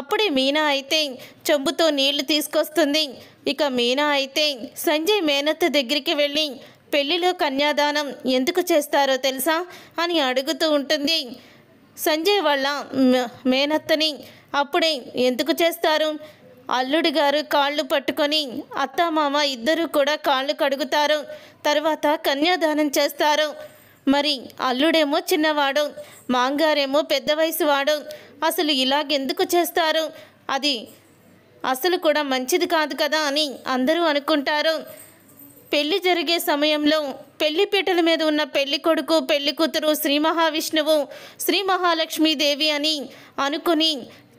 అప్పుడే మీనా అయితే చెంబుతో నీళ్లు తీసుకొస్తుంది. ఇక మీనా అయితే సంజయ్ మేనత్త దగ్గరికి వెళ్ళి పెళ్లిలో కన్యాదానం ఎందుకు చేస్తారో తెలుసా అని అడుగుతూ ఉంటుంది సంజయ్ వాళ్ళ మేనత్తని. అప్పుడే ఎందుకు చేస్తారు, అల్లుడి గారు కాళ్ళు పట్టుకొని అత్తామామ ఇద్దరు కూడా కాళ్ళు కడుగుతారు, తర్వాత కన్యాదానం చేస్తారు. మరి అల్లుడేమో చిన్నవాడు, మాంగారేమో పెద్ద వయసు వాడు, అసలు ఇలాగెందుకు చేస్తారు, అది అసలు కూడా మంచిది కాదు కదా అని అందరూ అనుకుంటారు. పెళ్లి జరిగే సమయంలో పెళ్లిపీటల మీద ఉన్న పెళ్లి కొడుకు పెళ్లి కూతురు శ్రీ మహావిష్ణువు శ్రీ మహాలక్ష్మీదేవి అని అనుకుని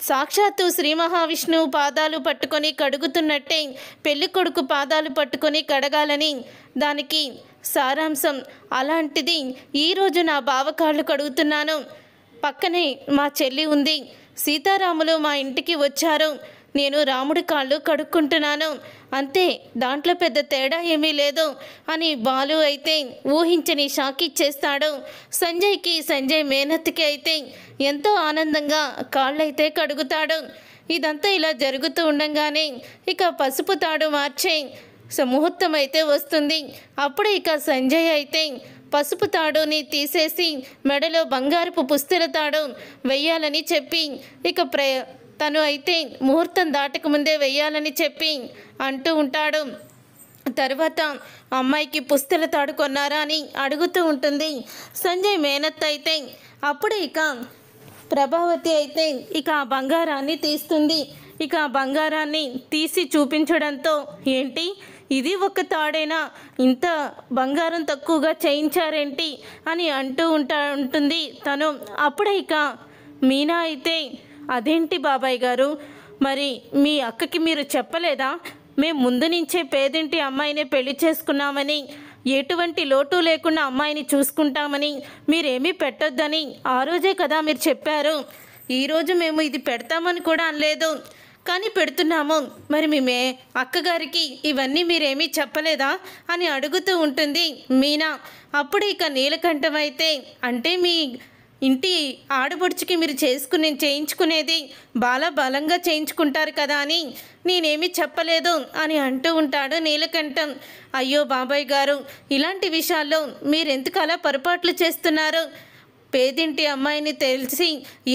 సాక్షాత్తు శ్రీ మహావిష్ణువు పాదాలు పట్టుకొని కడుగుతున్నట్టే పెళ్లి కొడుకు పాదాలు పట్టుకొని కడగాలని దానికి సారాంశం. అలాంటిది ఈరోజు నా బావ కాళ్ళు కడుగుతున్నాను, పక్కనే మా చెల్లి ఉంది, సీతారాములు మా ఇంటికి వచ్చారు, నేను రాముడి కాళ్ళు కడుక్కుంటున్నాను, అంతే, దాంట్లో పెద్ద తేడా ఏమీ లేదు అని బాలు అయితే ఊహించని షాక్ ఇచ్చేస్తాడు సంజయ్కి. సంజయ్ మేనత్తికి అయితే ఎంతో ఆనందంగా కాళ్ళైతే కడుగుతాడు. ఇదంతా ఇలా జరుగుతూ ఉండగానే ఇక పసుపు తాడు మార్చే ముహూర్తం అయితే వస్తుంది. అప్పుడు ఇక సంజయ్ అయితే పసుపు తాడుని తీసేసి మెడలో బంగారపు పుస్తెల తాడు వెయ్యాలని చెప్పి ఇక తను అయితే ముహూర్తం దాటకముందే వెయ్యాలని చెప్పి అంటూ ఉంటాడు. తర్వాత అమ్మాయికి పుస్తెల తాడు కొన్నారా అని అడుగుతూ ఉంటుంది సంజయ్ మేనత్త అయితే. అప్పుడు ఇక ప్రభావతి అయితే ఇక ఆ బంగారాన్ని తీస్తుంది. ఇక ఆ బంగారాన్ని తీసి చూపించడంతో, ఏంటి ఇది ఒక తాడేనా, ఇంత బంగారం తక్కువగా చేయించారేంటి అని అంటూ ఉంటుంది తను. అప్పుడే ఇక మీనా అయితే, అదేంటి బాబాయ్ గారు, మరి మీ అక్కకి మీరు చెప్పలేదా, మేము ముందు నుంచే పేదింటి అమ్మాయినే పెళ్లి చేసుకున్నామని, ఎటువంటి లోటు లేకుండా అమ్మాయిని చూసుకుంటామని, మీరేమీ పెట్టొద్దని ఆ రోజే కదా మీరు చెప్పారు, ఈరోజు మేము ఇది పెడతామని కూడా అనలేదు, కానీ పెడుతున్నాము, మరి మేమే అక్కగారికి ఇవన్నీ మీరేమీ చెప్పలేదా అని అడుగుతూ ఉంటుంది మీనా. అప్పుడు ఇక నీలకంఠం అయితే, అంటే మీ ఇంటి ఆడపడుచుకి మీరు చేయించుకునేది బలంగా చేయించుకుంటారు కదా అని నేనేమీ చెప్పలేదు అని అంటూ ఉంటాడు నీలకంఠం. అయ్యో బాబాయ్ గారు, ఇలాంటి విషయాల్లో మీరెందుకు అలా పొరపాట్లు చేస్తున్నారు, పేదింటి అమ్మాయిని తెలిసి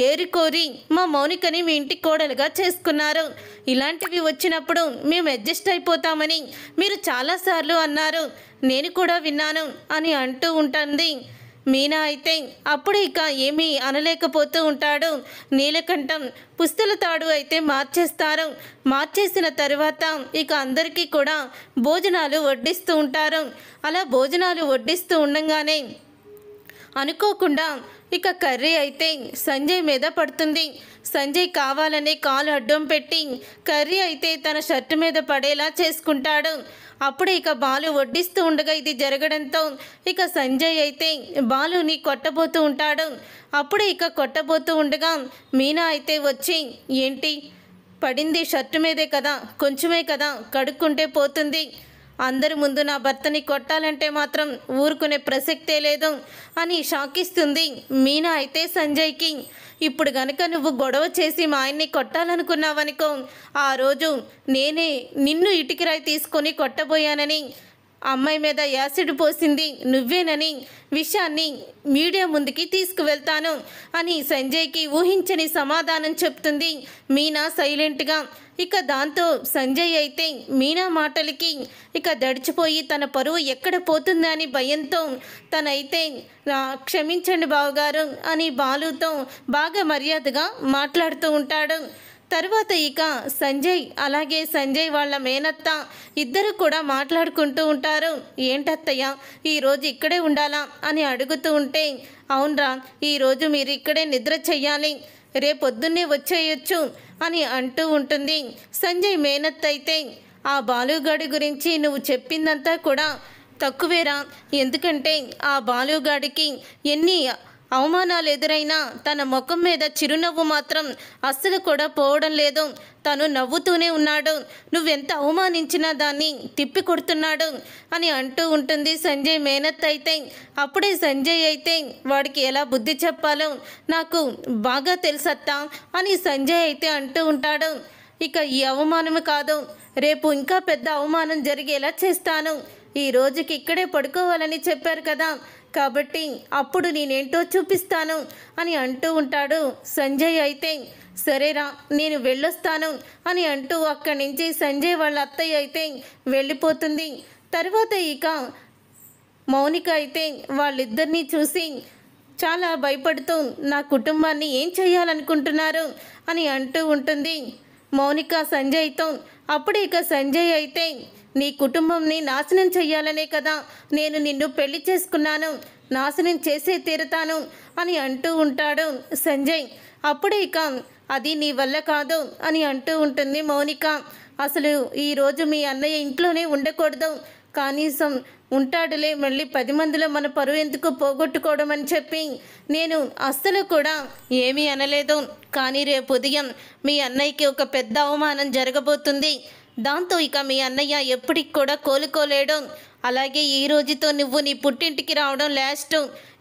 ఏరికోరి మా మౌనికని మీ ఇంటి కోడలుగా చేసుకున్నారు, ఇలాంటివి వచ్చినప్పుడు మేము అడ్జస్ట్ అయిపోతామని మీరు చాలాసార్లు అన్నారు, నేను కూడా విన్నాను అని అంటూ ఉంటుంది మీనా అయితే. అప్పుడు ఇక ఏమీ అనలేకపోతూ ఉంటాడు నీలకంఠం. పుస్తల తాడు అయితే మార్చేస్తారు. మార్చేసిన తర్వాత ఇక అందరికీ కూడా భోజనాలు వడ్డిస్తూ ఉంటారు. అలా భోజనాలు వడ్డిస్తూ ఉండగానే అనుకోకుండా ఇక కర్రీ అయితే సంజయ్ మీద పడుతుంది. సంజయ్ కావాలనే కాలు అడ్డం పెట్టి కర్రీ అయితే తన షర్టు మీద పడేలా చేసుకుంటాడు. అప్పుడు ఇక బాలు వడ్డిస్తూ ఉండగా ఇది జరగడంతో ఇక సంజయ్ అయితే బాలుని కొట్టబోతూ ఉంటాడు. అప్పుడు ఇక కొట్టబోతూ ఉండగా మీనా అయితే వచ్చి, ఏంటి పడింది షర్టు మీదే కదా, కొంచెమే కదా, కడుక్కుంటే పోతుంది, అందరి ముందు నా భర్తని కొట్టాలంటే మాత్రం ఊరుకునే ప్రసక్తే లేదు అని షాకిస్తుంది మీనా అయితే సంజయ్కి. ఇప్పుడు గనక నువ్వు గొడవ చేసి మా ఆయన్ని కొట్టాలనుకున్నావనుకో, ఆ రోజు నేనే నిన్ను ఇటుకరాయి తీసుకొని కొట్టబోయానని, అమ్మాయి మీద యాసిడ్ పోసింది నువ్వేనని విషయాన్ని మీడియా ముందుకి తీసుకువెళ్తాను అని సంజయ్కి ఊహించని సమాధానం చెప్తుంది మీనా సైలెంట్గా. ఇక దాంతో సంజయ్ అయితే మీనా మాటలకి ఇక దడిచిపోయి తన పరువు ఎక్కడ పోతుందని భయంతో తనైతే క్షమించండి బావగారు అని బాలుతో బాగా మర్యాదగా మాట్లాడుతూ ఉంటాడు. తర్వాత ఇక సంజయ్ అలాగే సంజయ్ వాళ్ళ మేనత్త ఇద్దరు కూడా మాట్లాడుకుంటూ ఉంటారు. ఏంటత్తయ్య ఈరోజు ఇక్కడే ఉండాలా అని అడుగుతూ ఉంటే, అవునరా, ఈరోజు మీరు ఇక్కడే నిద్ర చెయ్యాలి, రేపొద్దున్నే వచ్చేయచ్చు అని అంటూ ఉంటుంది సంజయ్ మేనత్త అయితే. ఆ బాలుగాడి గురించి నువ్వు చెప్పిందంతా కూడా తక్కువేరా, ఎందుకంటే ఆ బాలుగాడికి ఎన్ని అవమానాలు ఎదురైనా తన ముఖం మీద చిరునవ్వు మాత్రం అస్సలు కూడా పోవడం లేదు. తను నవ్వుతూనే ఉన్నాడు. నువ్వెంత అవమానించినా దాన్ని తిప్పి కొడుతున్నాడు అని అంటూ ఉంటుంది సంజయ్ మేనత్ అయితే. అప్పుడే సంజయ్ అయితే వాడికి ఎలా బుద్ధి చెప్పాలో నాకు బాగా తెలుసత్తా అని సంజయ్ అయితే అంటూ ఉంటాడు. ఇక ఈ అవమానము కాదు, రేపు ఇంకా పెద్ద అవమానం జరిగేలా చేస్తాను. ఈ రోజుకి ఇక్కడే పడుకోవాలని చెప్పారు కదా, కాబట్టి అప్పుడు నేనేంటో చూపిస్తాను అని అంటూ ఉంటాడు సంజయ్ అయితే. సరేరా నేను వెళ్ళొస్తాను అని అంటూ అక్కడి నుంచి సంజయ్ వాళ్ళ అత్తయ్య అయితే వెళ్ళిపోతుంది. తర్వాత ఇక మౌనిక అయితే వాళ్ళిద్దరినీ చూసి చాలా భయపడుతూ నా కుటుంబాన్ని ఏం చేయాలనుకుంటున్నారు అని అంటూ ఉంటుంది మౌనిక సంజయ్తో. అప్పుడు ఇక సంజయ్ అయితే నీ కుటుంబంని నాశనం చెయ్యాలనే కదా నేను నిన్ను పెళ్లి చేసుకున్నాను, నాశనం చేసే తీరుతాను అని అంటూ ఉంటాడు సంజయ్. అప్పుడు ఇక అది నీ వల్ల కాదు అని అంటూ ఉంటుంది మౌనిక. అసలు ఈరోజు మీ అన్నయ్య ఇంట్లోనే ఉండకూడదు, కనీసం ఉంటాడులే, మళ్ళీ 10 మందిలో మన పరువు ఎందుకు పోగొట్టుకోవడం అని చెప్పి నేను అస్సలు కూడా ఏమీ అనలేదు. కానీ రేపు ఉదయం మీ అన్నయ్యకి ఒక పెద్ద అవమానం జరగబోతుంది. దాంతో ఇక మీ అన్నయ్య ఎప్పటికి కూడా కోలుకోలేడు. అలాగే ఈ రోజుతో నువ్వు నీ పుట్టింటికి రావడం లాస్ట్,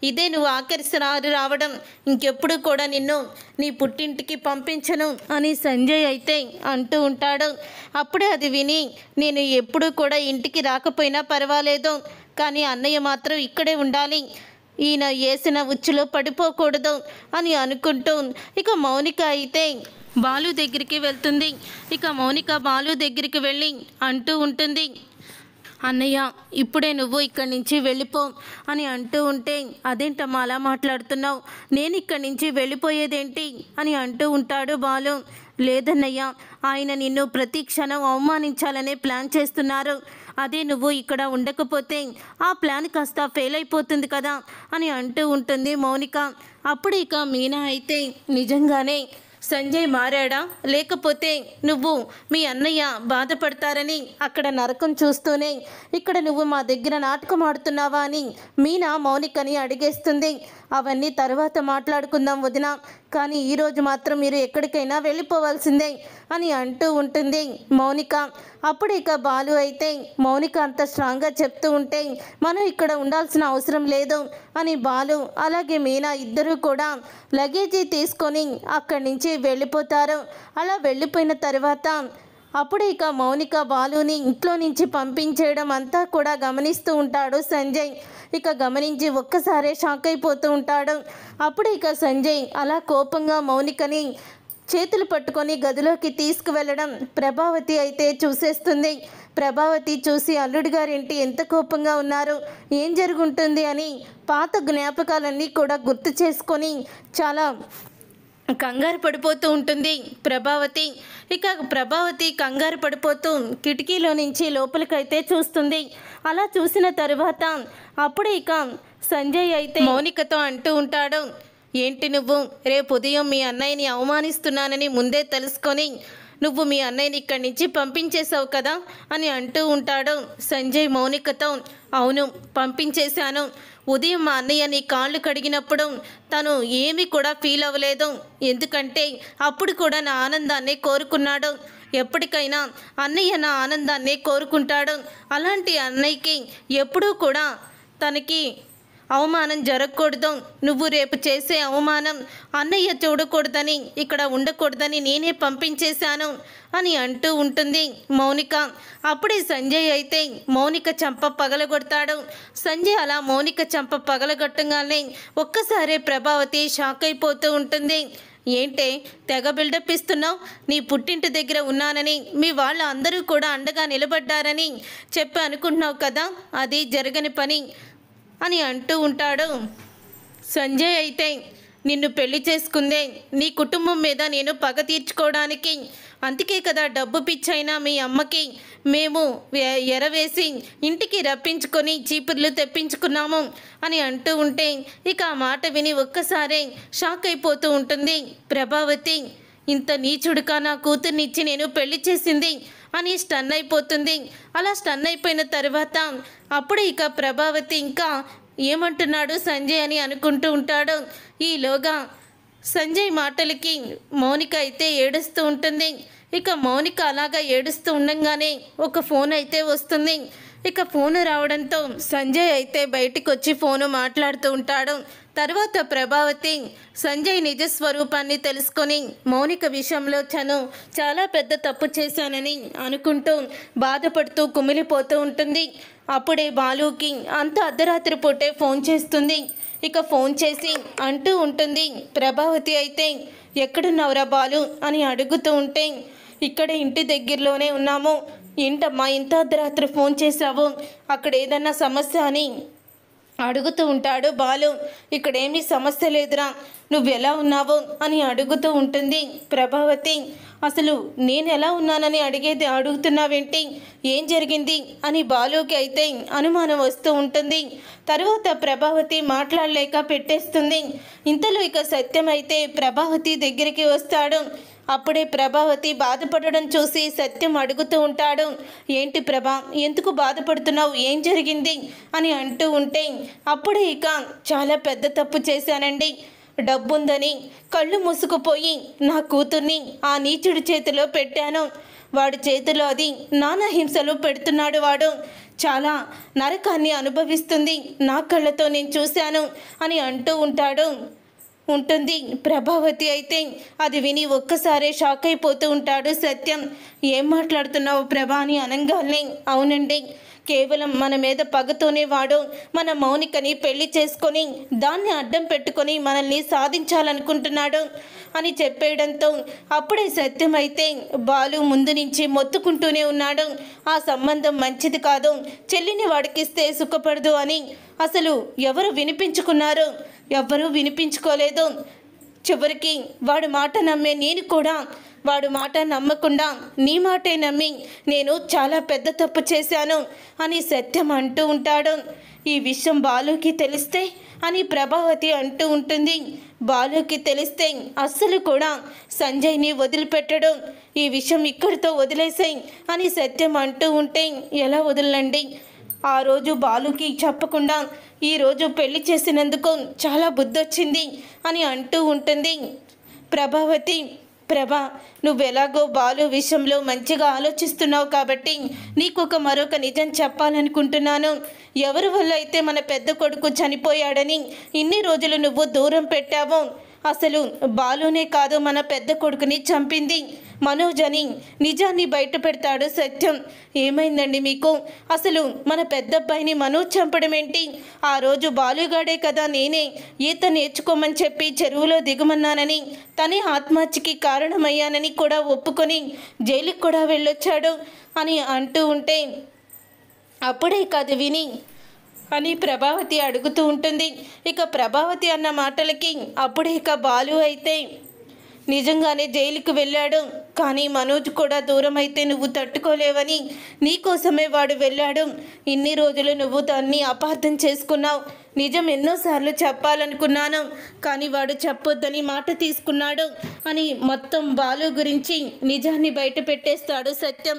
ఇదే నువ్వు ఆఖరిసారి రావడం, ఇంకెప్పుడు కూడా నిన్ను నీ పుట్టింటికి పంపించను అని సంజయ్ అయితే అంటూ ఉంటాడు. అప్పుడే అది విని నేను ఎప్పుడు కూడా ఇంటికి రాకపోయినా పర్వాలేదు, కానీ అన్నయ్య మాత్రం ఇక్కడే ఉండాలి, ఈయన వేసిన ఉచ్చులో పడిపోకూడదు అని అనుకుంటూ ఇక మౌనిక అయితే బాలు దగ్గరికి వెళ్తుంది. ఇక మౌనిక బాలు దగ్గరికి వెళ్ళి అంటూ ఉంటుంది, అన్నయ్య ఇప్పుడే నువ్వు ఇక్కడి నుంచి వెళ్ళిపో అని అంటూ ఉంటే, అదేంటమ్మా అలా మాట్లాడుతున్నావు, నేను ఇక్కడి నుంచి వెళ్ళిపోయేదేంటి అని అంటూ ఉంటాడు బాలు. లేదన్నయ్య, ఆయన నిన్ను ప్రతి క్షణం అవమానించాలనే ప్లాన్ చేస్తున్నారు, అదే నువ్వు ఇక్కడ ఉండకపోతే ఆ ప్లాన్ కాస్త ఫెయిల్ అయిపోతుంది కదా అని అంటూ ఉంటుంది మౌనిక. అప్పుడు ఇక మీనా అయితే నిజంగానే సంజయ్ మారాడా, లేకపోతే నువ్వు మీ అన్నయ్య బాధపడతారని అక్కడ నరకం చూస్తూనే ఇక్కడ నువ్వు మా దగ్గర నాటకం ఆడుతున్నావా అని మీనా మౌనికని అడిగేస్తుంది. అవన్నీ తర్వాత మాట్లాడుకుందాం వదిన, కానీ ఈరోజు మాత్రం మీరు ఎక్కడికైనా వెళ్ళిపోవాల్సిందే అని అంటూ ఉంటుంది మౌనిక. అప్పుడు ఇక బాలు అయితే మౌనిక అంత స్ట్రాంగ్గా చెప్తూ ఉంటే మనం ఇక్కడ ఉండాల్సిన అవసరం లేదు అని బాలు అలాగే మీనా ఇద్దరూ కూడా లగేజీ తీసుకొని అక్కడి నుంచి వెళ్ళిపోతారు. అలా వెళ్ళిపోయిన తర్వాత అప్పుడు ఇక మౌనిక బాలుని ఇంట్లో నుంచి పంపించేయడం అంతా కూడా గమనిస్తూ ఉంటాడు సంజయ్. ఇక గమనించి ఒక్కసారే షాక్ అయిపోతూ ఉంటాడు. అప్పుడు ఇక సంజయ్ అలా కోపంగా మౌనికని చేతులు పట్టుకొని గదిలోకి తీసుకువెళ్ళడం ప్రభావతి అయితే చూసేస్తుంది. ప్రభావతి చూసి అల్లుడి గారేంటి ఎంత కోపంగా ఉన్నారు, ఏం జరుగుంటుంది అని పాత జ్ఞాపకాలన్నీ కూడా గుర్తు చేసుకొని చాలా కంగారు పడిపోతూ ఉంటుంది ప్రభావతి. ఇక ప్రభావతి కంగారు పడిపోతూ కిటికీలో నుంచి లోపలికైతే చూస్తుంది. అలా చూసిన తర్వాత అప్పుడు ఇక సంజయ్ అయితే మౌనికతో అంటూ ఉంటాడు, ఏంటి నువ్వు రేపు ఉదయం మీ అన్నయ్యని అవమానిస్తున్నానని ముందే తెలుసుకొని నువ్వు మీ అన్నయ్యని ఇక్కడి నుంచి పంపించేశావు కదా అని అంటూ ఉంటాడు సంజయ్ మౌనికతో. అవును పంపించేశాను, ఉదయం మా అన్నయ్య నీ కాళ్ళు కడిగినప్పుడు తను ఏమీ కూడా ఫీల్ అవ్వలేదు, ఎందుకంటే అప్పుడు కూడా నా ఆనందాన్ని కోరుకున్నాడు, ఎప్పటికైనా అన్నయ్య నా ఆనందాన్ని కోరుకుంటాడు, అలాంటి అన్నయ్యకి ఎప్పుడూ కూడా తనకి అవమానం జరగకూడదు, నువ్వు రేపు చేసే అవమానం అన్నయ్య చూడకూడదని ఇక్కడ ఉండకూడదని నేనే పంపించేశాను అని అంటూ ఉంటుంది మౌనిక. అప్పుడే సంజయ్ అయితే మౌనిక చంప పగలగొడతాడు. సంజయ్ అలా మౌనిక చంప పగలగొట్టగానే ఒక్కసారే ప్రభావతి షాక్ అయిపోతూ ఉంటుంది. ఏంటే తెగ బిల్డప్ ఇస్తున్నావు, నీ పుట్టింటి దగ్గర ఉన్నానని మీ వాళ్ళు అందరూ కూడా అండగా నిలబడ్డారని చెప్పి అనుకుంటున్నావు కదా, అది జరగని పని అని అంటూ ఉంటాడు సంజయ్. అయితే నిన్ను పెళ్లి చేసుకుందే నీ కుటుంబం మీద నేను పగ తీర్చుకోవడానికి, అందుకే కదా డబ్బు పిచ్చైనా మీ అమ్మకి మేము ఎరవేసి ఇంటికి రప్పించుకొని చీపుర్లు తెప్పించుకున్నాము అని అంటూ ఉంటే ఇక ఆ మాట విని ఒక్కసారే షాక్ అయిపోతూ ఉంటుంది ప్రభావతి. ఇంత నీచుడుగా నా కూతుర్నిచ్చి నేను పెళ్లి చేసింది అని స్టన్ అయిపోతుంది. అలా స్టన్ అయిపోయిన తర్వాత అప్పుడు ఇక ప్రభావతి ఇంకా ఏమంటున్నాడు సంజయ్ అని అనుకుంటూ ఉంటాడు. ఈలోగా సంజయ్ మాటలకి మౌనిక అయితే ఏడుస్తూ ఉంటుంది. ఇక మౌనిక అలాగా ఏడుస్తూ ఉండగానే ఒక ఫోన్ అయితే వస్తుంది. ఇక ఫోను రావడంతో సంజయ్ అయితే బయటికి వచ్చి ఫోను మాట్లాడుతూ ఉంటాడు. తర్వాత ప్రభావతి సంజయ్ నిజ స్వరూపాన్ని తెలుసుకొని మౌనిక విషయంలో చాలా పెద్ద తప్పు చేశానని అనుకుంటూ బాధపడుతూ కుమిలిపోతూ ఉంటుంది. అప్పుడే బాలుకి అంత అర్ధరాత్రి పూటే ఫోన్ చేస్తుంది. ఇక ఫోన్ చేసి అంటూ ఉంటుంది, ప్రభావతి అయితే ఎక్కడున్నావురా బాలు అని అడుగుతూ ఉంటే, ఇక్కడే ఇంటి దగ్గరలోనే ఉన్నాము. ఏంటమ్మా ఇంత అర్ధరాత్రి ఫోన్ చేశావు, అక్కడ ఏదన్నా సమస్య అని అడుగుతూ ఉంటాడు బాలు. ఇక్కడేమీ సమస్య లేదురా, నువ్వు ఎలా ఉన్నావు అని అడుగుతూ ఉంటుంది ప్రభావతి. అసలు నేను ఎలా ఉన్నానని అడుగుతున్నావేంటి, ఏం జరిగింది అని బాలుకి అయితే అనుమానం వస్తూ ఉంటుంది. తర్వాత ప్రభావతి మాట్లాడలేక పెట్టేస్తుంది. ఇంతలో ఇక సత్యం అయితే ప్రభావతి దగ్గరికి వస్తాడు. అప్పుడే ప్రభావతి బాధపడడం చూసి సత్యం అడుగుతూ ఉంటాడు, ఏంటి ప్రభా ఎందుకు బాధపడుతున్నావు, ఏం జరిగింది అని అంటూ ఉంటే, అప్పుడే ఇక చాలా పెద్ద తప్పు చేశానండి. డబ్బుందని కళ్ళు మూసుకుపోయి నా కూతుర్ని ఆ నీచుడి చేతిలో పెట్టాను. వాడి చేతిలో అది నానా హింసలు పెడుతున్నాడు. వాడు చాలా నరకాన్ని అనుభవిస్తుంది, నా కళ్ళతో నేను చూశాను అని అంటూ ఉంటుంది ప్రభావతి. అయితే అది విని ఒక్కసారే షాక్ అయిపోతూ ఉంటాడు సత్యం. ఏం మాట్లాడుతున్నావు ప్రభా అని అనగానే, అవునండి, కేవలం మన మీద పగతోనే వాడు మన మౌనికని పెళ్లి చేసుకొని దాన్ని అడ్డం పెట్టుకొని మనల్ని సాధించాలనుకుంటున్నాడు అని చెప్పేయడంతో అప్పుడే సత్యం అయితే బాలు ముందు నుంచి మొత్తుకుంటూనే ఉన్నాడు, ఆ సంబంధం మంచిది కాదు, చెల్లిని వాడికిస్తే సుఖపడదు అని. అసలు ఎవరు వినిపించుకున్నారు, ఎవ్వరూ వినిపించుకోలేదు. చివరికి వాడి మాట నమ్మే నేను కూడా వాడు మాట నమ్మకుండా నీ మాటే నమ్మి నేను చాలా పెద్ద తప్పు చేశాను అని సత్యం అంటూ ఉంటాడు. ఈ విషయం బాలుకి తెలిస్తే అని ప్రభావతి అంటూ ఉంటుంది. బాలుకి తెలిస్తే అస్సలు కూడా సంజయ్ని వదిలిపెట్టడు, ఈ విషయం ఇక్కడితో వదిలేసాయి అని సత్యం అంటూ ఉంటే, ఎలా వదలండి, ఆ రోజు బాలుకి చెప్పకుండా ఈరోజు పెళ్లి చేసినందుకు చాలా బుద్ధొచ్చింది అని అంటూ ఉంటుంది ప్రభావతి. ప్రభా, నువ్వెలాగో బాలు విషయంలో మంచిగా ఆలోచిస్తున్నావు కాబట్టి నీకు మరొక నిజం చెప్పాలనుకుంటున్నాను. ఎవరి వల్ల అయితే మన పెద్ద కొడుకు చనిపోయాడని ఇన్ని రోజులు నువ్వు దూరం పెట్టావో, అసలు బాలునే కాదు మన పెద్ద కొడుకుని చంపింది మనోజ్ అని నిజాన్ని బయట పెడతాడు సత్యం. ఏమైందండి మీకు, అసలు మన పెద్ద అబ్బాయిని మనోజ్ చంపడం ఏంటి? ఆ రోజు బాలుగాడే కదా నేనే ఈత నేర్చుకోమని చెప్పి చెరువులో దిగమన్నానని, తనే ఆత్మహత్యకి కారణమయ్యానని కూడా ఒప్పుకొని జైలుకి కూడా వెళ్ళొచ్చాడు అని అంటూ ఉంటే, అప్పుడే కాదు విని అని ప్రభావతి అడుగుతూ ఉంటుంది. ఇక ప్రభావతి అన్న మాటలకి అప్పుడే ఇక బాలు అయితే నిజంగానే జైలుకు వెళ్ళాడు, కానీ మనోజ్ కూడా దూరం అయితే నువ్వు తట్టుకోలేవని నీకోసమే వాడు వెళ్ళాడు. ఇన్ని రోజులు నువ్వు దాన్ని అపార్థం చేసుకున్నావు. నిజం ఎన్నోసార్లు చెప్పాలనుకున్నాను, కానీ వాడు చెప్పొద్దని మాట తీసుకున్నాడు అని మొత్తం బాలు గురించి నిజాన్ని బయట పెట్టేస్తాడు సత్యం.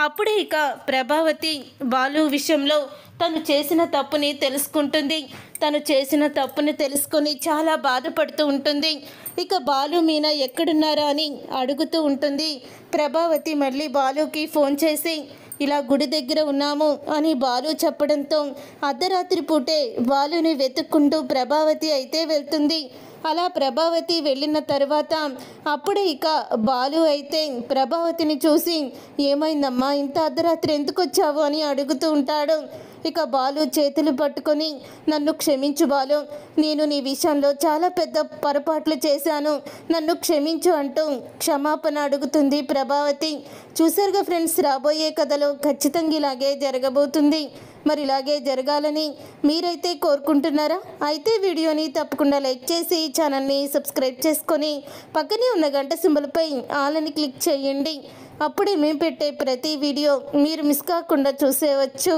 అప్పుడే ఇక ప్రభావతి బాలు విషయంలో తను చేసిన తప్పుని తెలుసుకుంటుంది. తను చేసిన తప్పుని తెలుసుకొని చాలా బాధపడుతూ ఉంటుంది. ఇక బాలు మీనా ఎక్కడున్నారా అని అడుగుతూ ఉంటుంది ప్రభావతి. మళ్ళీ బాలుకి ఫోన్ చేసి ఇలా గుడి దగ్గర ఉన్నాము అని బాలు చెప్పడంతో అర్ధరాత్రి పూటే బాలుని వెతుక్కుంటూ ప్రభావతి అయితే వెళ్తుంది. అలా ప్రభావతి వెళ్ళిన తర్వాత అప్పుడే ఇక బాలు అయితే ప్రభావతిని చూసి, ఏమైందమ్మా ఇంత అర్ధరాత్రి ఎందుకు వచ్చావు అని అడుగుతూ ఉంటాడు. ఇక బాలు చేతులు పట్టుకొని, నన్ను క్షమించు బాలు, నేను నీ విషయంలో చాలా పెద్ద పొరపాట్లు చేశాను, నన్ను క్షమించు అంటూ క్షమాపణ అడుగుతుంది ప్రభావతి. చూసారుగా ఫ్రెండ్స్, రాబోయే కథలో ఖచ్చితంగా ఇలాగే జరగబోతుంది. మరి ఇలాగే జరగాలని మీరైతే కోరుకుంటున్నారా? అయితే వీడియోని తప్పకుండా లైక్ చేసి ఛానల్ని సబ్స్క్రైబ్ చేసుకొని పక్కనే ఉన్న గంట సింబల్పై ఆల్ అని క్లిక్ చేయండి. అప్పుడే మేము పెట్టే ప్రతి వీడియో మీరు మిస్ కాకుండా చూసేయవచ్చు.